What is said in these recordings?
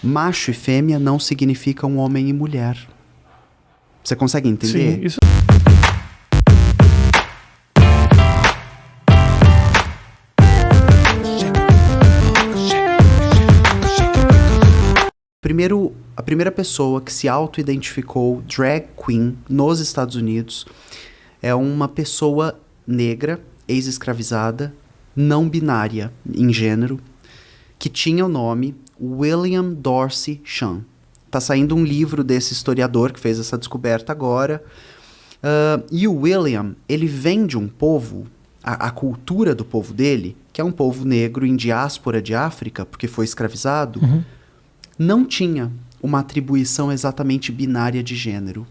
Macho e fêmea não significam homem e mulher. Você consegue entender? Sim, isso... A primeira pessoa que se auto-identificou drag queen nos Estados Unidos é uma pessoa negra, ex-escravizada, não binária em gênero, que tinha o nome William Dorsey Chan. Tá saindo um livro desse historiador que fez essa descoberta agora. E o William, ele vem de um povo, a cultura do povo dele, que é um povo negro em diáspora de África, porque foi escravizado, não tinha uma atribuição exatamente binária de gênero.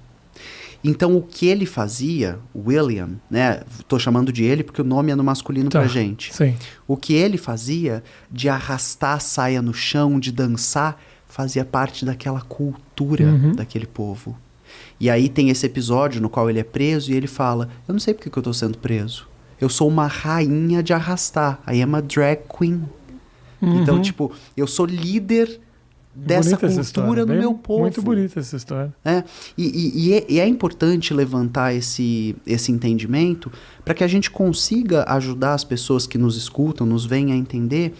Então, o que ele fazia, William, né? Tô chamando de ele porque o nome é no masculino pra gente. Sim. O que ele fazia de arrastar a saia no chão, de dançar, fazia parte daquela cultura daquele povo. E aí tem esse episódio no qual ele é preso e ele fala, eu não sei porque que eu tô sendo preso. Eu sou uma rainha de arrastar. I am a drag queen. Então, tipo, eu sou líder dessa cultura no meu povo. Muito bonita essa história. E é importante levantar esse entendimento para que a gente consiga ajudar as pessoas que nos escutam, nos veem a entender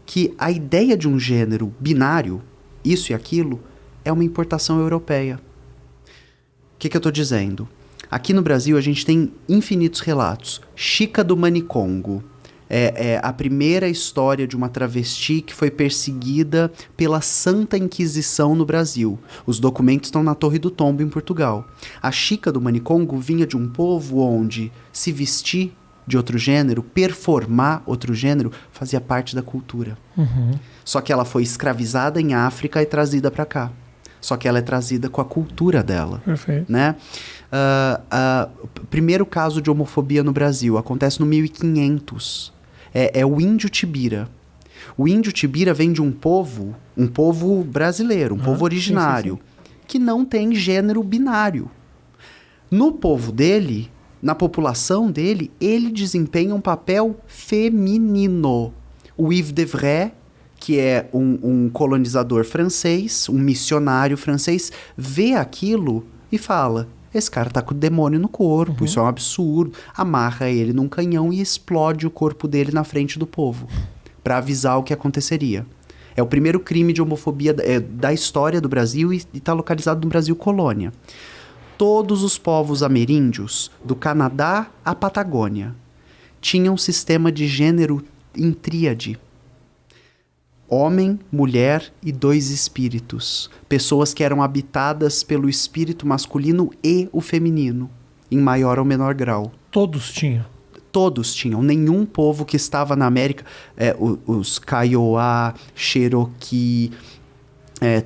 que a ideia de um gênero binário, isso e aquilo, é uma importação europeia. O que eu estou dizendo? Aqui no Brasil a gente tem infinitos relatos. Chica do Manicongo. É a primeira história de uma travesti que foi perseguida pela Santa Inquisição no Brasil. Os documentos estão na Torre do Tombo, em Portugal. A Chica do Manicongo vinha de um povo onde se vestir de outro gênero, performar outro gênero, fazia parte da cultura. Só que ela foi escravizada em África e trazida para cá. Só que ela é trazida com a cultura dela. Perfeito. Né? O primeiro caso de homofobia no Brasil acontece no 1500. É o índio Tibira. O índio Tibira vem de um povo brasileiro, um povo originário, que não tem gênero binário. No povo dele, na população dele, ele desempenha um papel feminino. O Yves de Vrais, que é um colonizador francês, um missionário francês, vê aquilo e fala... Esse cara tá com o demônio no corpo, isso é um absurdo. Amarra ele num canhão e explode o corpo dele na frente do povo, para avisar o que aconteceria. É o primeiro crime de homofobia da história do Brasil e tá localizado no Brasil colônia. Todos os povos ameríndios, do Canadá à Patagônia, tinham um sistema de gênero em tríade. Homem, mulher e dois espíritos. Pessoas que eram habitadas pelo espírito masculino e o feminino, em maior ou menor grau. Todos tinham? Todos tinham. Nenhum povo que estava na América, os Kaiowá, Cherokee,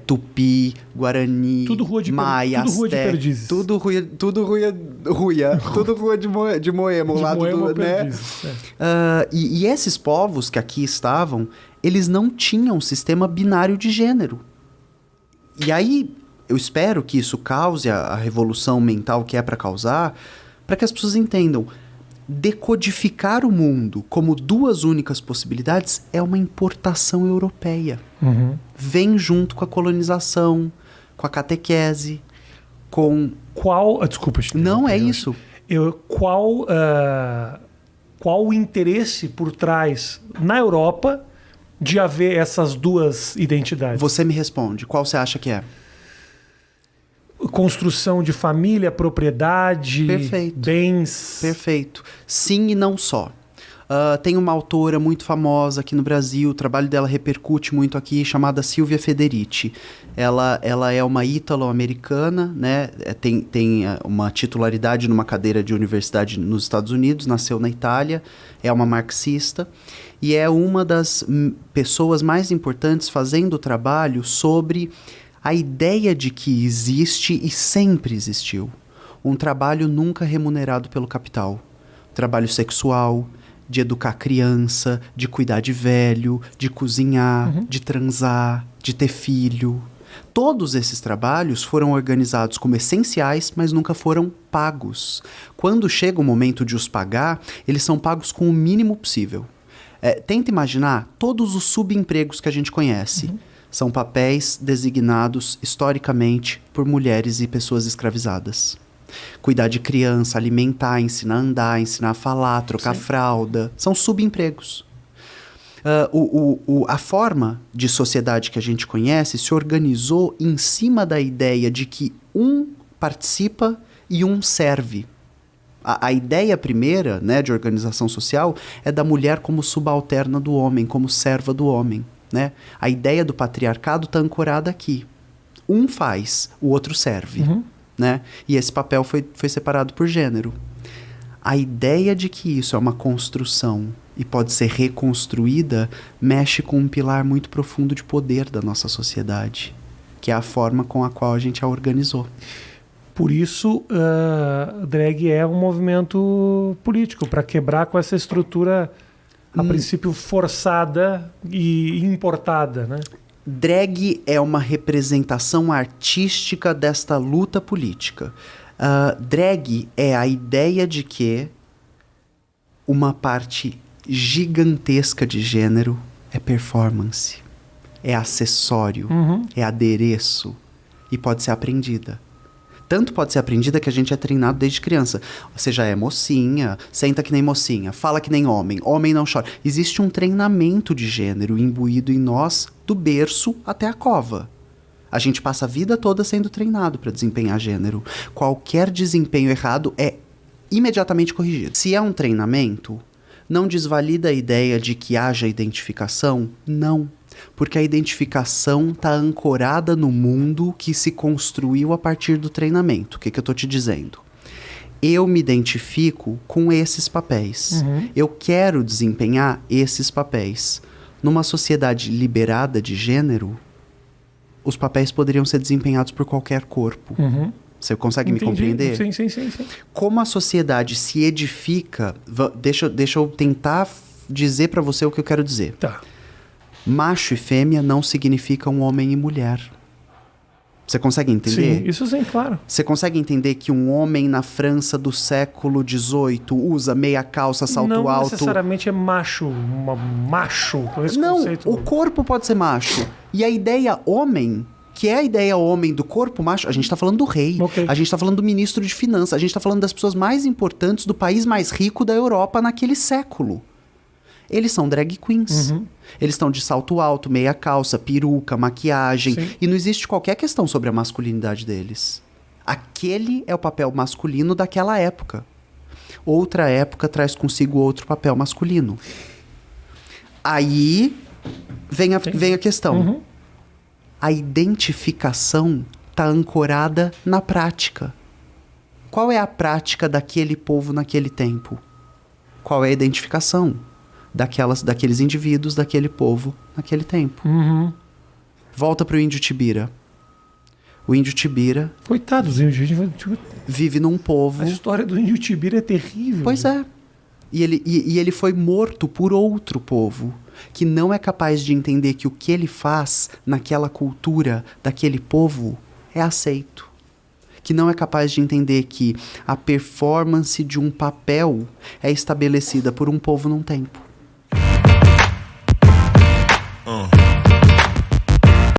Tupi, Guarani, Maia, tudo rua de Perdizes. Tudo rua de Moema, o lado Moema, do... né? E esses povos que aqui estavam... eles não tinham um sistema binário de gênero. E aí, eu espero que isso cause a revolução mental que é para causar, para que as pessoas entendam. Decodificar o mundo como duas únicas possibilidades é uma importação europeia. Vem junto com a colonização, com a catequese, com... Desculpa. Não, é isso. Qual o interesse por trás, na Europa... de haver essas duas identidades? Você me responde. Qual você acha que é? Construção de família, propriedade, Perfeito. Bens... Perfeito. Sim e não só. Tem uma autora muito famosa aqui no Brasil, o trabalho dela repercute muito aqui, chamada Silvia Federici. Ela é uma ítalo-americana, né? Tem uma titularidade numa cadeira de universidade nos Estados Unidos, nasceu na Itália, é uma marxista e é uma das pessoas mais importantes fazendo o trabalho sobre a ideia de que existe e sempre existiu um trabalho nunca remunerado pelo capital. Trabalho sexual, de educar criança, de cuidar de velho, de cozinhar, de transar, de ter filho. Todos esses trabalhos foram organizados como essenciais, mas nunca foram pagos. Quando chega o momento de os pagar, eles são pagos com o mínimo possível. Tenta imaginar todos os subempregos que a gente conhece. São papéis designados historicamente por mulheres e pessoas escravizadas. Cuidar de criança, alimentar, ensinar a andar, ensinar a falar, trocar fralda. São subempregos. A forma de sociedade que a gente conhece se organizou em cima da ideia de que um participa e um serve. A ideia primeira, né, de organização social é da mulher como subalterna do homem, como serva do homem. Né? A ideia do patriarcado está ancorada aqui. Um faz, o outro serve. Né? E esse papel foi separado por gênero. A ideia de que isso é uma construção e pode ser reconstruída mexe com um pilar muito profundo de poder da nossa sociedade, que é a forma com a qual a gente a organizou. Por isso, drag é um movimento político, para quebrar com essa estrutura, a princípio, forçada e importada, né? Drag é uma representação artística desta luta política. Drag é a ideia de que uma parte gigantesca de gênero é performance, é acessório, é adereço e pode ser aprendida. Tanto pode ser aprendida que a gente é treinado desde criança. Você já é mocinha, senta que nem mocinha, fala que nem homem, homem não chora. Existe um treinamento de gênero imbuído em nós do berço até a cova. A gente passa a vida toda sendo treinado para desempenhar gênero. Qualquer desempenho errado é imediatamente corrigido. Se é um treinamento, não desvalida a ideia de que haja identificação? Não. Porque a identificação está ancorada no mundo que se construiu a partir do treinamento. O que eu estou te dizendo? Eu me identifico com esses papéis. Eu quero desempenhar esses papéis. Numa sociedade liberada de gênero, os papéis poderiam ser desempenhados por qualquer corpo. Você consegue me compreender? Sim. Como a sociedade se edifica... Deixa eu tentar dizer para você o que eu quero dizer. Tá. Macho e fêmea não significam homem e mulher. Você consegue entender? Sim, isso sim, claro. Você consegue entender que um homem na França do século XVIII usa meia calça, salto alto? Não necessariamente é macho, macho, com esse não, conceito. O corpo pode ser macho. E a ideia homem, que é a ideia homem do corpo macho, a gente tá falando do rei, a gente tá falando do ministro de finanças, a gente tá falando das pessoas mais importantes do país mais rico da Europa naquele século. Eles são drag queens. Eles estão de salto alto, meia calça, peruca, maquiagem. Sim. E não existe qualquer questão sobre a masculinidade deles. Aquele é o papel masculino daquela época. Outra época traz consigo outro papel masculino. Aí vem a questão. A identificação está ancorada na prática. Qual é a prática daquele povo naquele tempo? Qual é a identificação daqueles indivíduos, daquele povo, naquele tempo? Volta pro índio Tibira. O índio Tibira... Coitado dos índios. Vive num povo... A história do índio Tibira é terrível. Pois é. E ele foi morto por outro povo, que não é capaz de entender que o que ele faz naquela cultura daquele povo é aceito. Que não é capaz de entender que a performance de um papel é estabelecida por um povo num tempo.